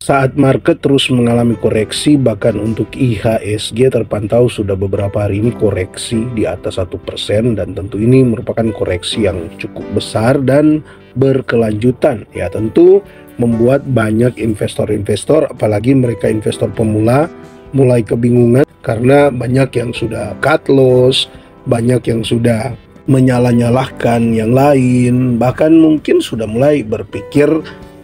Saat market terus mengalami koreksi, bahkan untuk IHSG terpantau sudah beberapa hari ini koreksi di atas 1%, dan tentu ini merupakan koreksi yang cukup besar dan berkelanjutan. Ya, tentu membuat banyak investor-investor, apalagi mereka investor pemula, mulai kebingungan karena banyak yang sudah cut loss, banyak yang sudah menyalah-nyalahkan yang lain, bahkan mungkin sudah mulai berpikir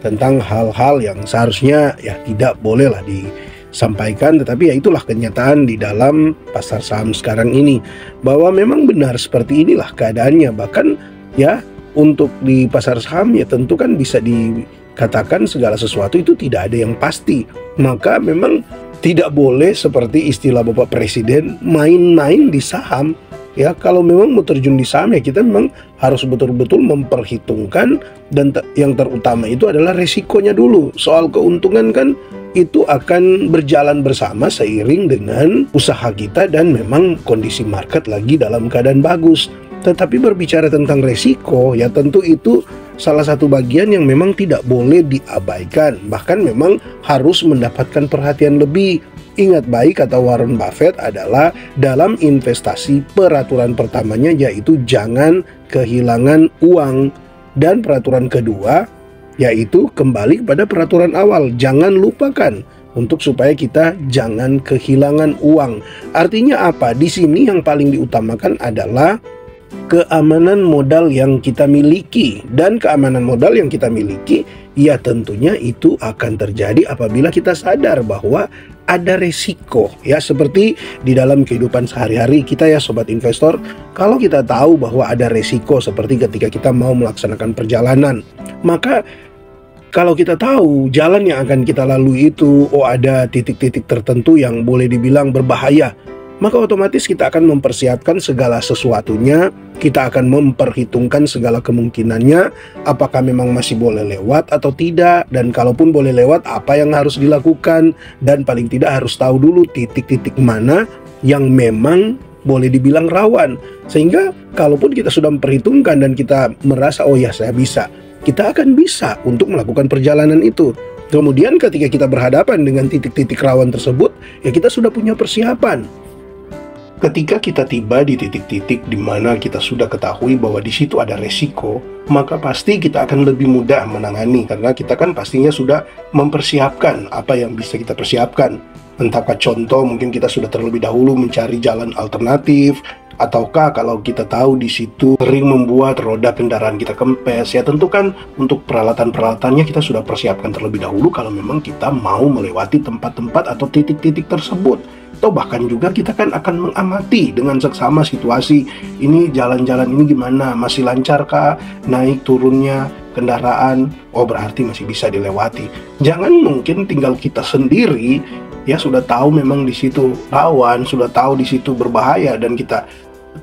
tentang hal-hal yang seharusnya ya tidak bolehlah disampaikan, tetapi ya itulah kenyataan di dalam pasar saham sekarang ini, bahwa memang benar seperti inilah keadaannya. Bahkan ya untuk di pasar saham ya tentu kan bisa dikatakan segala sesuatu itu tidak ada yang pasti, maka memang tidak boleh seperti istilah Bapak Presiden main-main di saham. Ya, kalau memang mau terjun di saham ya kita memang harus betul-betul memperhitungkan, dan yang terutama itu adalah resikonya dulu. Soal keuntungan kan itu akan berjalan bersama seiring dengan usaha kita dan memang kondisi market lagi dalam keadaan bagus. Tetapi berbicara tentang resiko ya tentu itu salah satu bagian yang memang tidak boleh diabaikan, bahkan memang harus mendapatkan perhatian lebih. Ingat baik kata Warren Buffett adalah dalam investasi peraturan pertamanya yaitu jangan kehilangan uang, dan peraturan kedua yaitu kembali kepada peraturan awal, jangan lupakan untuk supaya kita jangan kehilangan uang. Artinya apa? Di sini yang paling diutamakan adalah keamanan modal yang kita miliki, dan keamanan modal yang kita miliki ya tentunya itu akan terjadi apabila kita sadar bahwa ada resiko. Ya, seperti di dalam kehidupan sehari-hari kita ya sobat investor, kalau kita tahu bahwa ada resiko seperti ketika kita mau melaksanakan perjalanan, maka kalau kita tahu jalan yang akan kita lalui itu ada titik-titik tertentu yang boleh dibilang berbahaya, maka otomatis kita akan mempersiapkan segala sesuatunya, kita akan memperhitungkan segala kemungkinannya, apakah memang masih boleh lewat atau tidak, dan kalaupun boleh lewat apa yang harus dilakukan, dan paling tidak harus tahu dulu titik-titik mana yang memang boleh dibilang rawan, sehingga kalaupun kita sudah memperhitungkan dan kita merasa oh ya saya bisa, kita akan bisa untuk melakukan perjalanan itu. Kemudian ketika kita berhadapan dengan titik-titik rawan tersebut, ya kita sudah punya persiapan. Ketika kita tiba di titik-titik di mana kita sudah ketahui bahwa di situ ada resiko, maka pasti kita akan lebih mudah menangani, karena kita kan pastinya sudah mempersiapkan apa yang bisa kita persiapkan. Entahkah contoh mungkin kita sudah terlebih dahulu mencari jalan alternatif, ataukah kalau kita tahu di situ sering membuat roda kendaraan kita kempes, ya tentu kan untuk peralatan-peralatannya kita sudah persiapkan terlebih dahulu kalau memang kita mau melewati tempat-tempat atau titik-titik tersebut. Atau bahkan juga kita kan akan mengamati dengan seksama situasi ini, jalan-jalan ini gimana, masih lancarkah naik turunnya kendaraan, oh berarti masih bisa dilewati. Jangan mungkin tinggal kita sendiri ya sudah tahu memang di situ rawan, sudah tahu di situ berbahaya, dan kita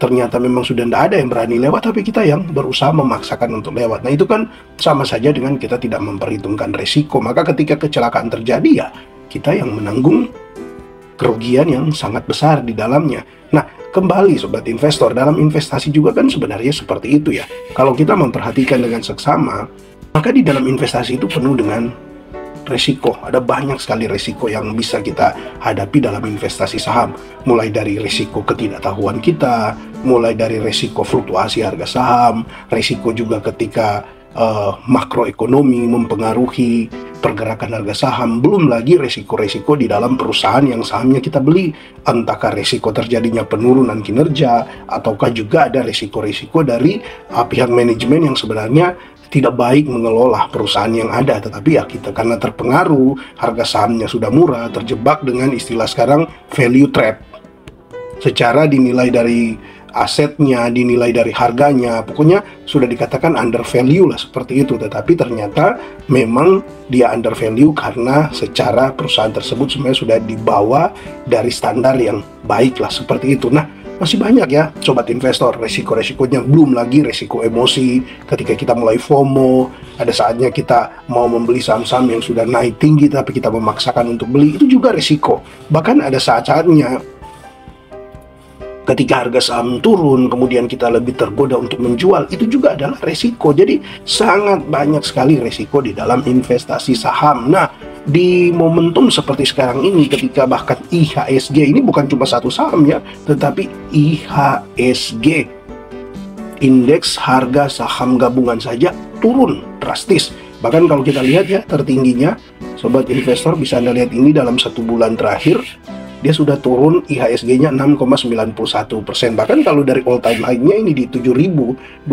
ternyata memang sudah tidak ada yang berani lewat, tapi kita yang berusaha memaksakan untuk lewat. Nah itu kan sama saja dengan kita tidak memperhitungkan resiko, maka ketika kecelakaan terjadi ya kita yang menanggung kerugian yang sangat besar di dalamnya. Nah, kembali sobat investor, dalam investasi juga kan sebenarnya seperti itu ya. Kalau kita memperhatikan dengan seksama, maka di dalam investasi itu penuh dengan resiko. Ada banyak sekali resiko yang bisa kita hadapi dalam investasi saham. Mulai dari resiko ketidaktahuan kita, mulai dari resiko fluktuasi harga saham, resiko juga ketika makroekonomi mempengaruhi pergerakan harga saham, belum lagi resiko-resiko di dalam perusahaan yang sahamnya kita beli, entahkah resiko terjadinya penurunan kinerja, ataukah juga ada resiko-resiko dari pihak manajemen yang sebenarnya tidak baik mengelola perusahaan yang ada, tetapi ya kita karena terpengaruh harga sahamnya sudah murah, terjebak dengan istilah sekarang value trap. Secara dinilai dari asetnya, dinilai dari harganya, pokoknya sudah dikatakan under value lah seperti itu, tetapi ternyata memang dia under value karena secara perusahaan tersebut sebenarnya sudah dibawa dari standar yang baik lah seperti itu. Nah, masih banyak ya sobat investor resiko-resikonya, belum lagi resiko emosi ketika kita mulai FOMO, ada saatnya kita mau membeli saham-saham yang sudah naik tinggi tapi kita memaksakan untuk beli, itu juga resiko. Bahkan ada saat-saatnya ketika harga saham turun, kemudian kita lebih tergoda untuk menjual, itu juga adalah resiko. Jadi sangat banyak sekali resiko di dalam investasi saham. Nah, di momentum seperti sekarang ini, ketika bahkan IHSG ini bukan cuma satu saham ya, tetapi IHSG, indeks harga saham gabungan saja turun drastis. Bahkan kalau kita lihat ya, tertingginya sobat investor bisa Anda lihat ini dalam 1 bulan terakhir, dia sudah turun IHSG-nya 6,91%. Bahkan kalau dari all time high-nya ini di 7.257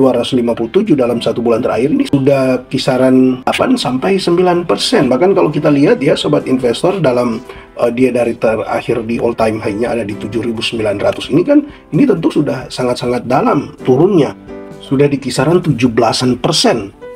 dalam 1 bulan terakhir, ini sudah kisaran 8-9%. Bahkan kalau kita lihat ya sobat investor, dalam dia dari terakhir di all time high-nya ada di 7.900 ini kan, ini tentu sudah sangat-sangat dalam turunnya. Sudah di kisaran 17%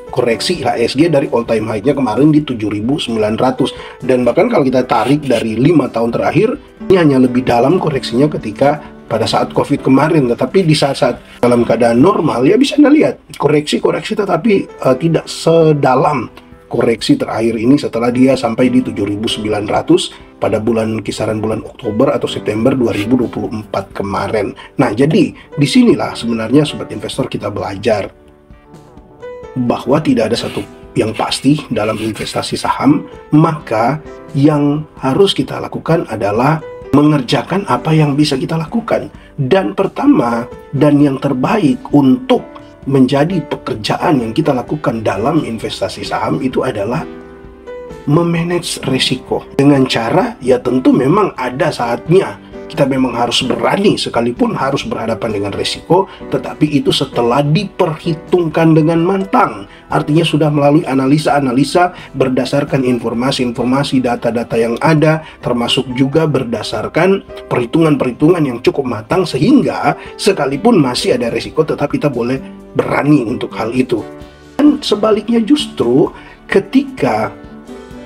koreksi IHSG dari all time high-nya kemarin di 7.900. Dan bahkan kalau kita tarik dari 5 tahun terakhir, ini hanya lebih dalam koreksinya ketika pada saat COVID kemarin. Tetapi di saat-saat dalam keadaan normal ya bisa Anda lihat koreksi-koreksi, tetapi tidak sedalam koreksi terakhir ini setelah dia sampai di 7.900 pada kisaran bulan Oktober atau September 2024 kemarin. Nah, jadi disinilah sebenarnya sobat investor kita belajar bahwa tidak ada satu yang pasti dalam investasi saham. Maka yang harus kita lakukan adalah mengerjakan apa yang bisa kita lakukan. Dan pertama dan yang terbaik untuk menjadi pekerjaan yang kita lakukan dalam investasi saham itu adalah memanage risiko. Dengan cara ya tentu memang ada saatnya kita memang harus berani, sekalipun harus berhadapan dengan risiko, tetapi itu setelah diperhitungkan dengan matang. Artinya sudah melalui analisa-analisa berdasarkan informasi-informasi, data-data yang ada, termasuk juga berdasarkan perhitungan-perhitungan yang cukup matang, sehingga sekalipun masih ada risiko, tetap kita boleh berani untuk hal itu. Dan sebaliknya justru ketika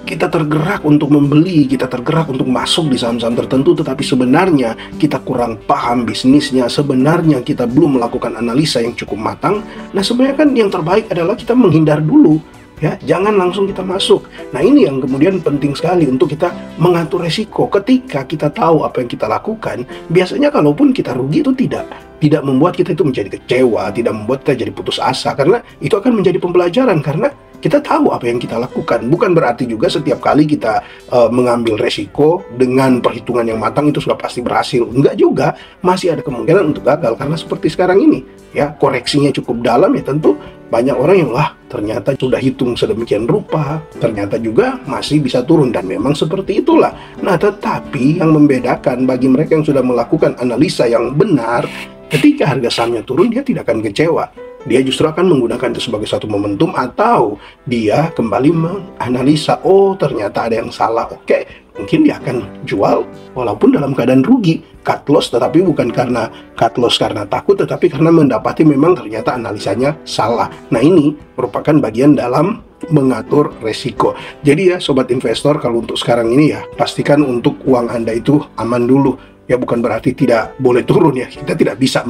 kita tergerak untuk membeli, kita tergerak untuk masuk di saham-saham tertentu, tetapi sebenarnya kita kurang paham bisnisnya, sebenarnya kita belum melakukan analisa yang cukup matang. Nah, sebenarnya kan yang terbaik adalah kita menghindar dulu, ya, jangan langsung kita masuk. Nah, ini yang kemudian penting sekali untuk kita mengatur resiko. Ketika kita tahu apa yang kita lakukan, biasanya kalaupun kita rugi itu tidak membuat kita itu menjadi kecewa, tidak membuat kita jadi putus asa, karena itu akan menjadi pembelajaran, karena kita tahu apa yang kita lakukan. Bukan berarti juga setiap kali kita mengambil resiko dengan perhitungan yang matang itu sudah pasti berhasil. Enggak juga, masih ada kemungkinan untuk gagal. Karena seperti sekarang ini, ya, koreksinya cukup dalam, ya tentu banyak orang yang ternyata sudah hitung sedemikian rupa, ternyata juga masih bisa turun, dan memang seperti itulah. Nah, tetapi yang membedakan bagi mereka yang sudah melakukan analisa yang benar, ketika harga sahamnya turun, dia tidak akan kecewa. Dia justru akan menggunakan itu sebagai suatu momentum, atau dia kembali menganalisa, oh ternyata ada yang salah, oke, mungkin dia akan jual walaupun dalam keadaan rugi, cut loss, tetapi bukan karena cut loss karena takut, tetapi karena mendapati memang ternyata analisanya salah. Nah, ini merupakan bagian dalam mengatur resiko. Jadi ya sobat investor, kalau untuk sekarang ini ya pastikan untuk uang Anda itu aman dulu. Ya, bukan berarti tidak boleh turun ya, kita tidak bisa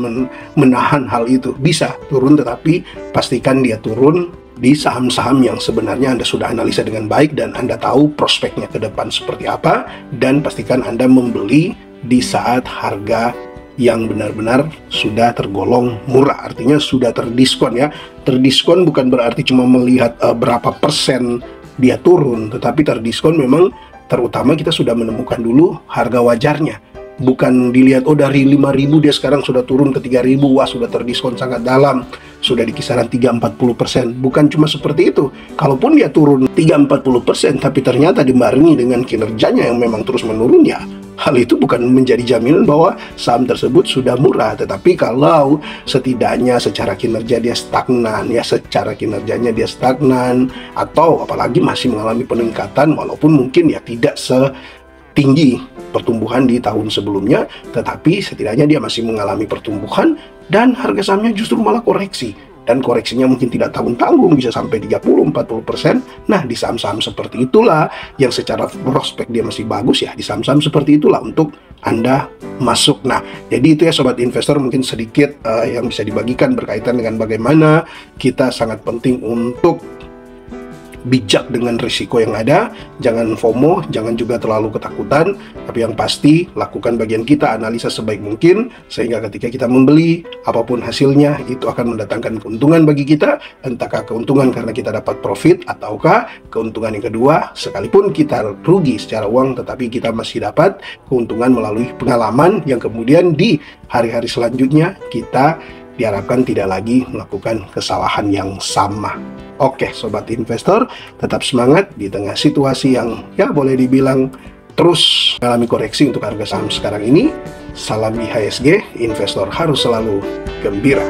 menahan hal itu. Bisa turun, tetapi pastikan dia turun di saham-saham yang sebenarnya Anda sudah analisa dengan baik dan Anda tahu prospeknya ke depan seperti apa, dan pastikan Anda membeli di saat harga yang benar-benar sudah tergolong murah, artinya sudah terdiskon ya. Terdiskon bukan berarti cuma melihat berapa persen dia turun, tetapi terdiskon memang terutama kita sudah menemukan dulu harga wajarnya. Bukan dilihat, oh dari 5.000 dia sekarang sudah turun ke 3.000, wah sudah terdiskon sangat dalam, sudah di kisaran 3-40%. Bukan cuma seperti itu. Kalaupun dia turun 3-40%, tapi ternyata dibarengi dengan kinerjanya yang memang terus menurun, ya hal itu bukan menjadi jaminan bahwa saham tersebut sudah murah. Tetapi kalau setidaknya secara kinerja dia stagnan, ya secara kinerjanya dia stagnan, atau apalagi masih mengalami peningkatan, walaupun mungkin ya tidak tinggi pertumbuhan di tahun sebelumnya, tetapi setidaknya dia masih mengalami pertumbuhan dan harga sahamnya justru malah koreksi, dan koreksinya mungkin tidak tanggung-tanggung, bisa sampai 30-40%. Nah, di saham-saham seperti itulah yang secara prospek dia masih bagus, ya di saham-saham seperti itulah untuk Anda masuk. Nah, jadi itu ya sobat investor, mungkin sedikit yang bisa dibagikan berkaitan dengan bagaimana kita sangat penting untuk bijak dengan risiko yang ada, jangan FOMO, jangan juga terlalu ketakutan, tapi yang pasti lakukan bagian kita, analisa sebaik mungkin, sehingga ketika kita membeli, apapun hasilnya, itu akan mendatangkan keuntungan bagi kita, entahkah keuntungan karena kita dapat profit, ataukah keuntungan yang kedua, sekalipun kita rugi secara uang, tetapi kita masih dapat keuntungan melalui pengalaman yang kemudian di hari-hari selanjutnya kita diharapkan tidak lagi melakukan kesalahan yang sama. Oke, sobat investor, tetap semangat di tengah situasi yang ya boleh dibilang terus mengalami koreksi untuk harga saham sekarang ini. Salam IHSG, investor harus selalu gembira.